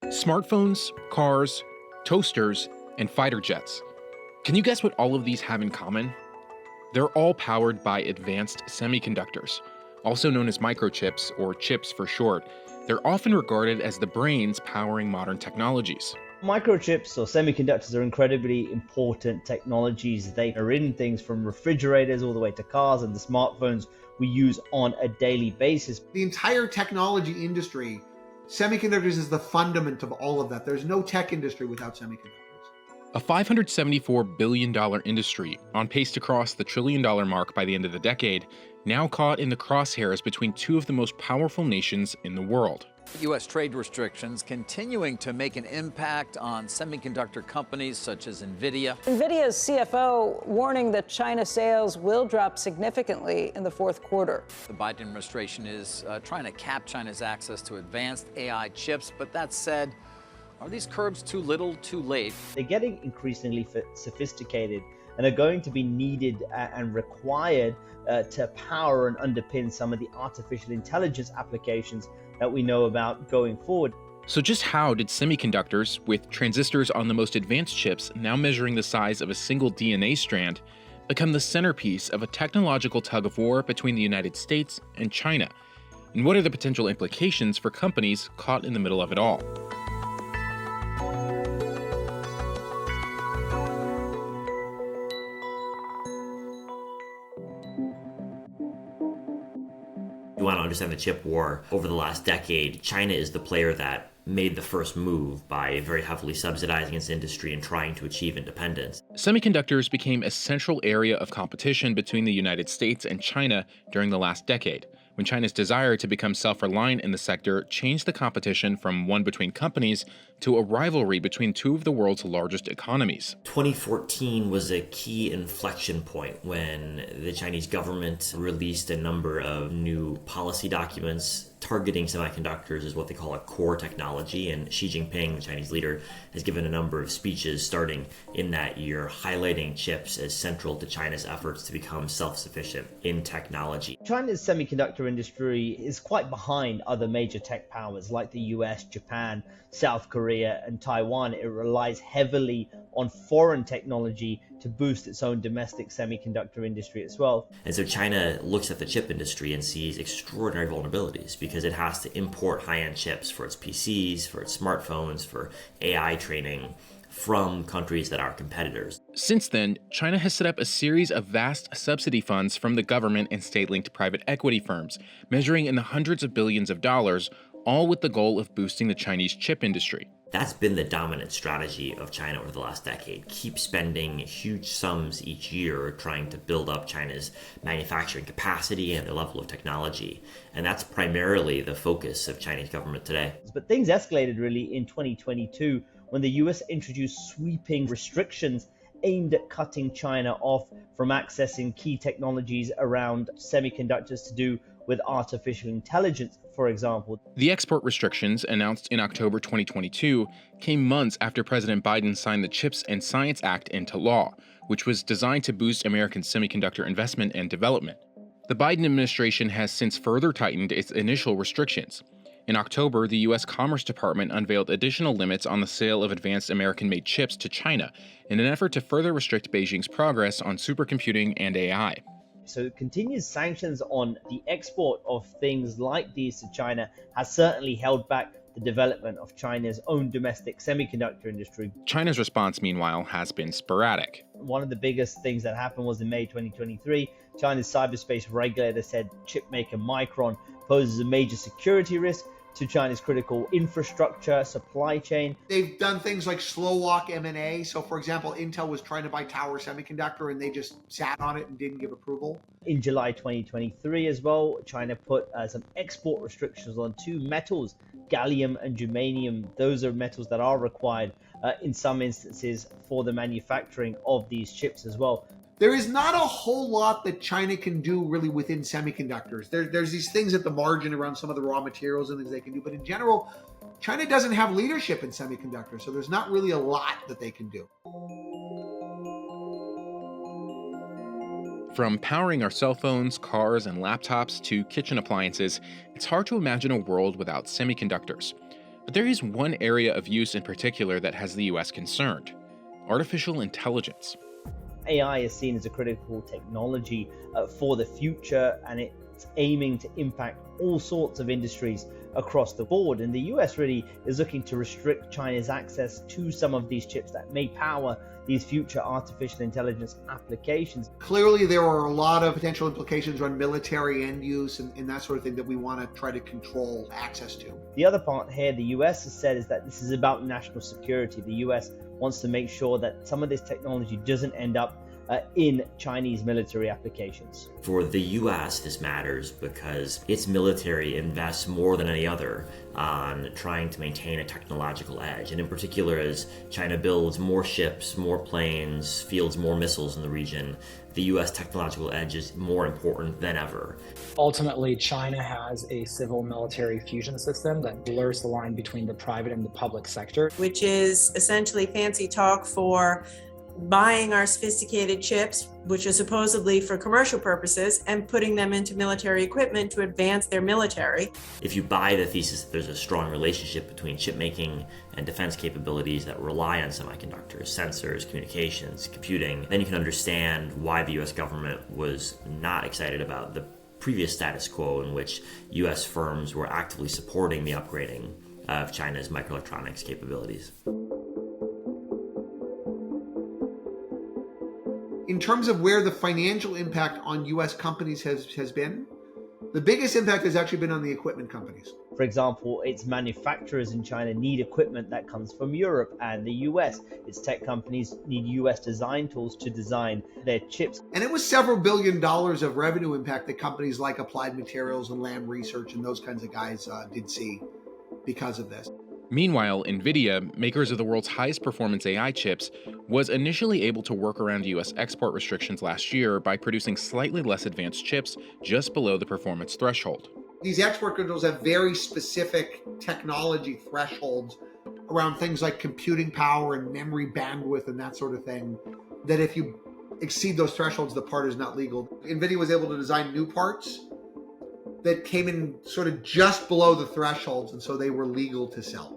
Smartphones, cars, toasters, and fighter jets. Can you guess what all of these have in common? They're all powered by advanced semiconductors, also known as microchips, or chips for short. They're often regarded as the brains powering modern technologies. Microchips or semiconductors are incredibly important technologies. They are in things from refrigerators all the way to cars and the smartphones we use on a daily basis. The entire technology industry, semiconductors is the fundament of all of that. There's no tech industry without semiconductors. A $574 billion industry, on pace to cross the $1 trillion mark by the end of the decade, now caught in the crosshairs between two of the most powerful nations in the world. U.S. trade restrictions continuing to make an impact on semiconductor companies such as NVIDIA. NVIDIA's CFO warning that China sales will drop significantly in the fourth quarter. The Biden administration is trying to cap China's access to advanced AI chips, but that said, are these curbs too little, too late? They're getting increasingly sophisticated and are going to be needed and required to power and underpin some of the artificial intelligence applications that we know about going forward. So just how did semiconductors, with transistors on the most advanced chips now measuring the size of a single DNA strand, become the centerpiece of a technological tug-of-war between the United States and China? And what are the potential implications for companies caught in the middle of it all? You want to understand the chip war over the last decade, China is the player that made the first move by very heavily subsidizing its industry and trying to achieve independence. Semiconductors became a central area of competition between the United States and China during the last decade, when China's desire to become self-reliant in the sector changed the competition from one between companies to a rivalry between two of the world's largest economies. 2014 was a key inflection point when the Chinese government released a number of new policy documents targeting semiconductors as what they call a core technology, and Xi Jinping, the Chinese leader, has given a number of speeches starting in that year highlighting chips as central to China's efforts to become self-sufficient in technology. China's semiconductor industry is quite behind other major tech powers like the U.S, Japan, South Korea, and Taiwan. It relies heavily on foreign technology to boost its own domestic semiconductor industry as well. And so China looks at the chip industry and sees extraordinary vulnerabilities because it has to import high-end chips for its PCs, for its smartphones, for AI training from countries that are competitors. Since then, China has set up a series of vast subsidy funds from the government and state-linked private equity firms, measuring in the hundreds of billions of dollars, all with the goal of boosting the Chinese chip industry. That's been the dominant strategy of China over the last decade. Keep spending huge sums each year trying to build up China's manufacturing capacity and the level of technology. And that's primarily the focus of Chinese government today. But things escalated really in 2022 when the US introduced sweeping restrictions aimed at cutting China off from accessing key technologies around semiconductors to do with artificial intelligence, for example. The export restrictions, announced in October 2022, came months after President Biden signed the CHIPS and Science Act into law, which was designed to boost American semiconductor investment and development. The Biden administration has since further tightened its initial restrictions. In October, the U.S. Commerce Department unveiled additional limits on the sale of advanced American-made chips to China in an effort to further restrict Beijing's progress on supercomputing and AI. So continued sanctions on the export of things like these to China has certainly held back the development of China's own domestic semiconductor industry. China's response, meanwhile, has been sporadic. One of the biggest things that happened was in May 2023, China's cyberspace regulator said chipmaker Micron poses a major security risk to China's critical infrastructure, supply chain. They've done things like slow walk M&A. So for example, Intel was trying to buy Tower Semiconductor and they just sat on it and didn't give approval. In July 2023 as well, China put some export restrictions on two metals, gallium and germanium. Those are metals that are required in some instances for the manufacturing of these chips as well. There is not a whole lot that China can do really within semiconductors. There's these things at the margin around some of the raw materials and things they can do. But in general, China doesn't have leadership in semiconductors. So there's not really a lot that they can do. From powering our cell phones, cars, and laptops to kitchen appliances, it's hard to imagine a world without semiconductors. But there is one area of use in particular that has the US concerned: artificial intelligence. AI is seen as a critical technology for the future, and it's aiming to impact all sorts of industries across the board. And the US really is looking to restrict China's access to some of these chips that may power these future artificial intelligence applications. Clearly, there are a lot of potential implications around military end use and that sort of thing that we want to try to control access to. The other part here the US has said is that this is about national security. The US wants to make sure that some of this technology doesn't end up in Chinese military applications. For the US, this matters because its military invests more than any other on trying to maintain a technological edge. And in particular, as China builds more ships, more planes, fields more missiles in the region, the US technological edge is more important than ever. Ultimately, China has a civil military fusion system that blurs the line between the private and the public sector, which is essentially fancy talk for buying our sophisticated chips, which are supposedly for commercial purposes, and putting them into military equipment to advance their military. If you buy the thesis that there's a strong relationship between chip making and defense capabilities that rely on semiconductors, sensors, communications, computing, then you can understand why the US government was not excited about the previous status quo in which US firms were actively supporting the upgrading of China's microelectronics capabilities. In terms of where the financial impact on US companies has been, the biggest impact has actually been on the equipment companies. For example, its manufacturers in China need equipment that comes from Europe and the US. Its tech companies need US design tools to design their chips. And it was several $1 billion of revenue impact that companies like Applied Materials and Lam Research and those kinds of guys did see because of this. Meanwhile, NVIDIA, makers of the world's highest performance AI chips, was initially able to work around US export restrictions last year by producing slightly less advanced chips just below the performance threshold. These export controls have very specific technology thresholds around things like computing power and memory bandwidth and that sort of thing, that if you exceed those thresholds, the part is not legal. NVIDIA was able to design new parts that came in sort of just below the thresholds, and so they were legal to sell.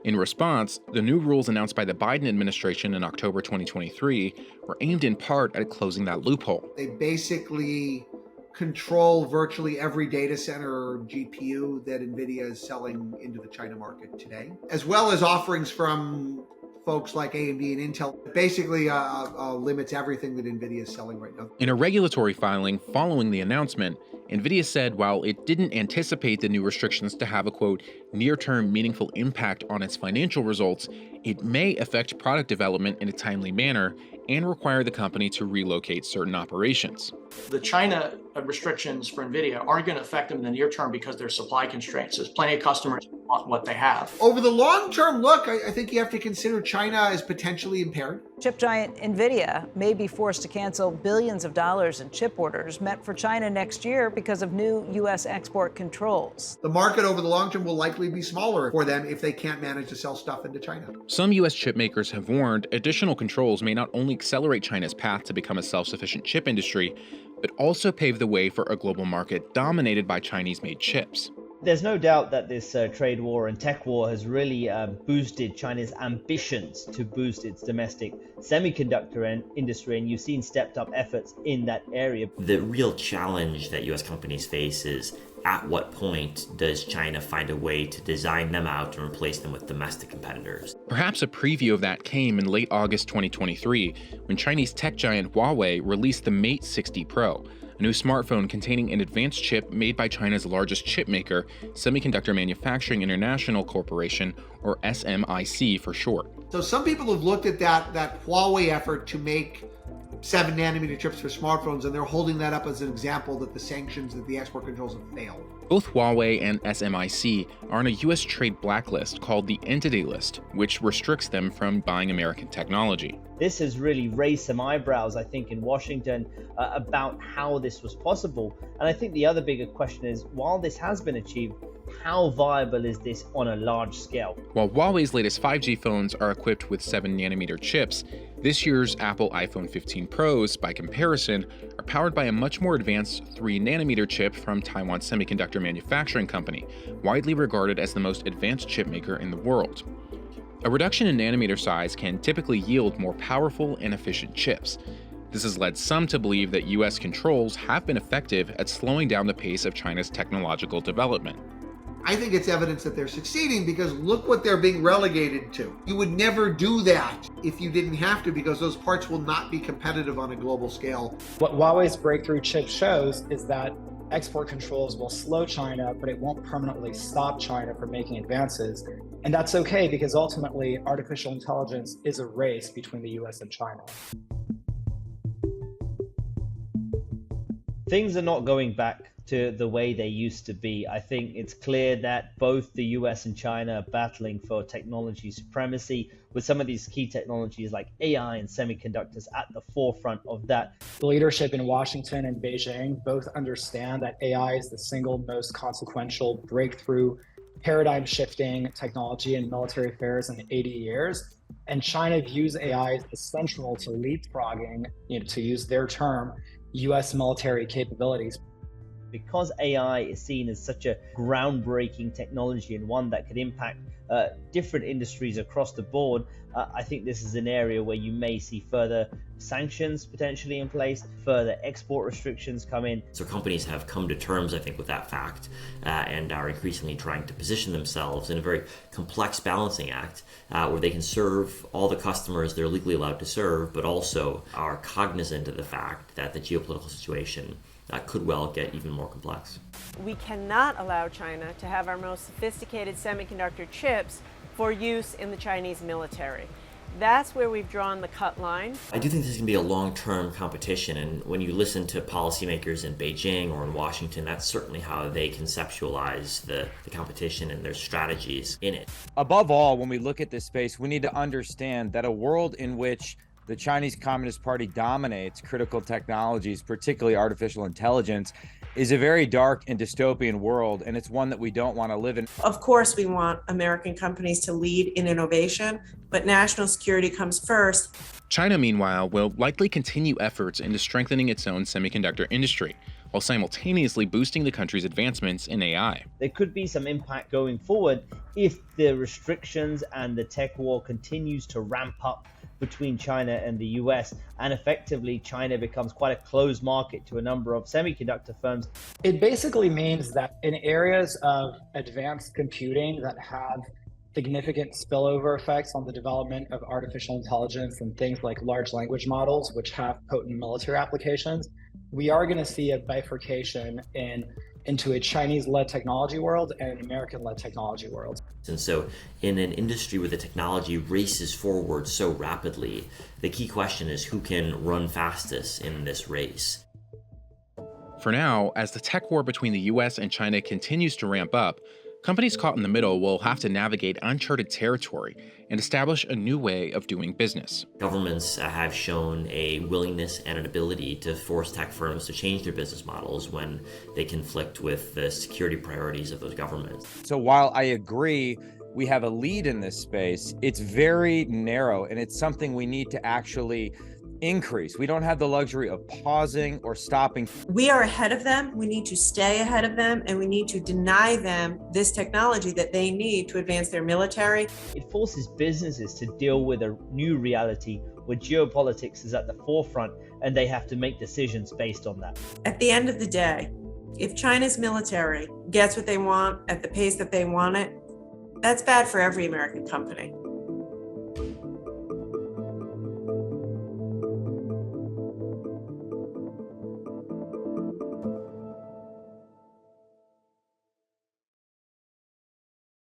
In response, the new rules announced by the Biden administration in October 2023 were aimed in part at closing that loophole. They basically control virtually every data center or GPU that NVIDIA is selling into the China market today, as well as offerings from folks like AMD and Intel. It basically limits everything that NVIDIA is selling right now. In a regulatory filing following the announcement, NVIDIA said while it didn't anticipate the new restrictions to have a, quote, near-term meaningful impact on its financial results, it may affect product development in a timely manner and require the company to relocate certain operations. The China restrictions for NVIDIA aren't going to affect them in the near term because there's supply constraints. There's plenty of customers who want what they have. Over the long-term look, I think you have to consider China as potentially impaired. Chip giant NVIDIA may be forced to cancel billions of dollars in chip orders meant for China next year because of new U.S. export controls. The market over the long term will likely be smaller for them if they can't manage to sell stuff into China. Some U.S. chip makers have warned additional controls may not only accelerate China's path to become a self-sufficient chip industry, but also pave the way for a global market dominated by Chinese-made chips. There's no doubt that this trade war and tech war has really boosted China's ambitions to boost its domestic semiconductor industry, and you've seen stepped up efforts in that area. The real challenge that US companies face is at what point does China find a way to design them out and replace them with domestic competitors? Perhaps a preview of that came in late August 2023 when Chinese tech giant Huawei released the Mate 60 Pro, a new smartphone containing an advanced chip made by China's largest chip maker, Semiconductor Manufacturing International Corporation, or SMIC for short. So some people have looked at that Huawei effort to make 7nm chips for smartphones, and they're holding that up as an example that the sanctions, that the export controls have failed. Both Huawei and SMIC are on a U.S. trade blacklist called the Entity List, which restricts them from buying American technology. This has really raised some eyebrows, I think, in Washington about how this was possible. And I think the other bigger question is, while this has been achieved, how viable is this on a large scale? While Huawei's latest 5G phones are equipped with 7nm chips, this year's Apple iPhone 15 Pros, by comparison, are powered by a much more advanced 3-nanometer chip from Taiwan's semiconductor manufacturing company, widely regarded as the most advanced chip maker in the world. A reduction in nanometer size can typically yield more powerful and efficient chips. This has led some to believe that U.S. controls have been effective at slowing down the pace of China's technological development. I think it's evidence that they're succeeding because look what they're being relegated to. You would never do that if you didn't have to, because those parts will not be competitive on a global scale. What Huawei's breakthrough chip shows is that export controls will slow China, but it won't permanently stop China from making advances. And that's okay, because ultimately artificial intelligence is a race between the US and China. Things are not going back to the way they used to be. I think it's clear that both the US and China are battling for technology supremacy, with some of these key technologies like AI and semiconductors at the forefront of that. The leadership in Washington and Beijing both understand that AI is the single most consequential breakthrough, paradigm-shifting technology in military affairs in 80 years. And China views AI as essential to leapfrogging, to use their term, US military capabilities. Because AI is seen as such a groundbreaking technology and one that could impact different industries across the board, I think this is an area where you may see further sanctions potentially in place, further export restrictions come in. So companies have come to terms, I think, with that fact and are increasingly trying to position themselves in a very complex balancing act where they can serve all the customers they're legally allowed to serve, but also are cognizant of the fact that the geopolitical situation could well get even more complex. We cannot allow China to have our most sophisticated semiconductor chips for use in the Chinese military. That's where we've drawn the cut line. I do think this is going to be a long-term competition, and when you listen to policymakers in Beijing or in Washington, that's certainly how they conceptualize the competition and their strategies in it. Above all, when we look at this space, we need to understand that a world in which the Chinese Communist Party dominates critical technologies, particularly artificial intelligence, is a very dark and dystopian world, and it's one that we don't want to live in. Of course, we want American companies to lead in innovation, but national security comes first. China, meanwhile, will likely continue efforts into strengthening its own semiconductor industry, while simultaneously boosting the country's advancements in AI. There could be some impact going forward if the restrictions and the tech war continues to ramp up between China and the US, and effectively China becomes quite a closed market to a number of semiconductor firms. It basically means that in areas of advanced computing that have significant spillover effects on the development of artificial intelligence and things like large language models, which have potent military applications, we are going to see a bifurcation into a Chinese-led technology world and an American-led technology world. And so in an industry where the technology races forward so rapidly, the key question is who can run fastest in this race. For now, as the tech war between the US and China continues to ramp up, companies caught in the middle will have to navigate uncharted territory and establish a new way of doing business. Governments have shown a willingness and an ability to force tech firms to change their business models when they conflict with the security priorities of those governments. So while I agree we have a lead in this space, it's very narrow, and it's something we need to actually increase. We don't have the luxury of pausing or stopping. We are ahead of them. We need to stay ahead of them, and we need to deny them this technology that they need to advance their military. It forces businesses to deal with a new reality where geopolitics is at the forefront, and they have to make decisions based on that. At the end of the day, if China's military gets what they want at the pace that they want it, that's bad for every American company.